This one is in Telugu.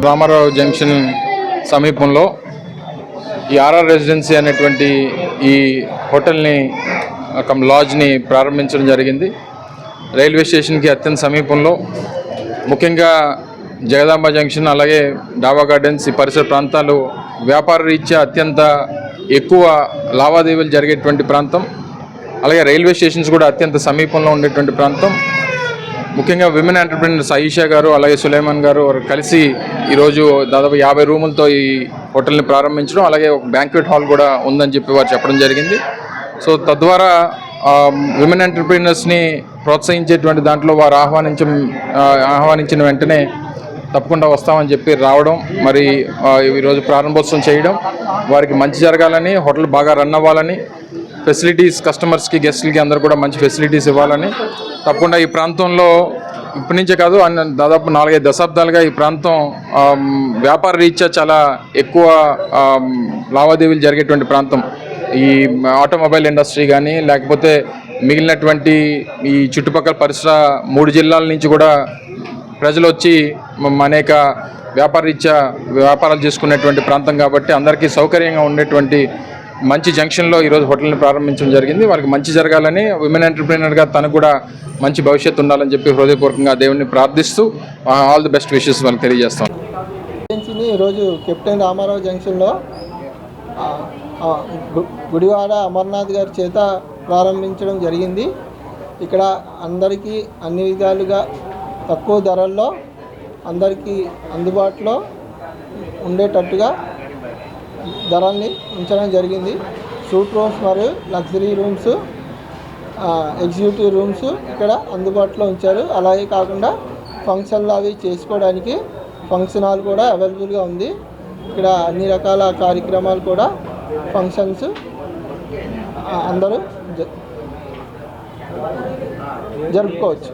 రామారావు జంక్షన్ సమీపంలో ఈ ఆర్ఆర్ రెసిడెన్సీ అనేటువంటి ఈ హోటల్ని లాడ్జ్ని ప్రారంభించడం జరిగింది. రైల్వే స్టేషన్కి అత్యంత సమీపంలో, ముఖ్యంగా జగదాంబ జంక్షన్ అలాగే డాబా గార్డెన్స్ ఈ పరిసర ప్రాంతాలు వ్యాపార రీత్యా అత్యంత ఎక్కువ లావాదేవీలు జరిగేటువంటి ప్రాంతం. అలాగే రైల్వే స్టేషన్స్ కూడా అత్యంత సమీపంలో ఉండేటువంటి ప్రాంతం. ముఖ్యంగా విమెన్ ఎంటర్‌ప్రెన్యూర్స్ ఆయిషా గారు అలాగే సులైమాన్ గారు కలిసి ఈరోజు దాదాపు 50 రూములతో ఈ హోటల్ని ప్రారంభించడం, అలాగే ఒక బ్యాంక్వెట్ హాల్ కూడా ఉందని చెప్పి వారు చెప్పడం జరిగింది. సో తద్వారా విమెన్ ఎంటర్‌ప్రెన్యూర్స్ని ప్రోత్సహించేటువంటి దాంట్లో వారు ఆహ్వానించిన వెంటనే తప్పకుండా వస్తామని చెప్పి రావడం, మరి ఈరోజు ప్రారంభోత్సవం చేయడం, వారికి మంచి జరగాలని, హోటల్ బాగా రన్ అవ్వాలని, ఫెసిలిటీస్ కస్టమర్స్కి గెస్ట్లకి అందరూ కూడా మంచి ఫెసిలిటీస్ ఇవ్వాలని, తప్పకుండా ఈ ప్రాంతంలో ఇప్పటి నుంచే కాదు దాదాపు 4-5 దశాబ్దాలుగా ఈ ప్రాంతం వ్యాపార రీత్యా చాలా ఎక్కువ లావాదేవీలు జరిగేటువంటి ప్రాంతం. ఈ ఆటోమొబైల్ ఇండస్ట్రీ కానీ లేకపోతే మిగిలినటువంటి ఈ చుట్టుపక్కల పరిసర 3 జిల్లాల నుంచి కూడా ప్రజలు వచ్చి అనేక వ్యాపార రీత్యా వ్యాపారాలు చేసుకునేటువంటి ప్రాంతం కాబట్టి అందరికీ సౌకర్యంగా ఉండేటువంటి మంచి జంక్షన్లో ఈరోజు హోటల్ని ప్రారంభించడం జరిగింది. వారికి మంచి జరగాలని, విమెన్ ఎంటర్‌ప్రెన్యూర్గా తనకు కూడా మంచి భవిష్యత్తు ఉండాలని చెప్పి హృదయపూర్వకంగా దేవుడిని ప్రార్థిస్తూ ఆల్ ది బెస్ట్ విషెస్ వాళ్ళకి తెలియజేస్తాం. ఈరోజు కెప్టెన్ రామారావు జంక్షన్లో గుడివాడ అమర్నాథ్ గారి చేత ప్రారంభించడం జరిగింది. ఇక్కడ అందరికీ అన్ని విధాలుగా తక్కువ ధరల్లో అందరికీ అందుబాటులో ఉండేటట్టుగా ధరల్ని ఉంచడం జరిగింది. సూట్ రూమ్స్ మరియు లగ్జరీ రూమ్స్, ఎగ్జిక్యూటివ్ రూమ్స్ ఇక్కడ అందుబాటులో ఉంచారు. అలాగే కాకుండా ఫంక్షన్లు అవి చేసుకోవడానికి ఫంక్షన్ హాల్ కూడా అవైలబుల్గా ఉంది. ఇక్కడ అన్ని రకాల కార్యక్రమాలు కూడా ఫంక్షన్స్ అందరూ జరుపుకోవచ్చు.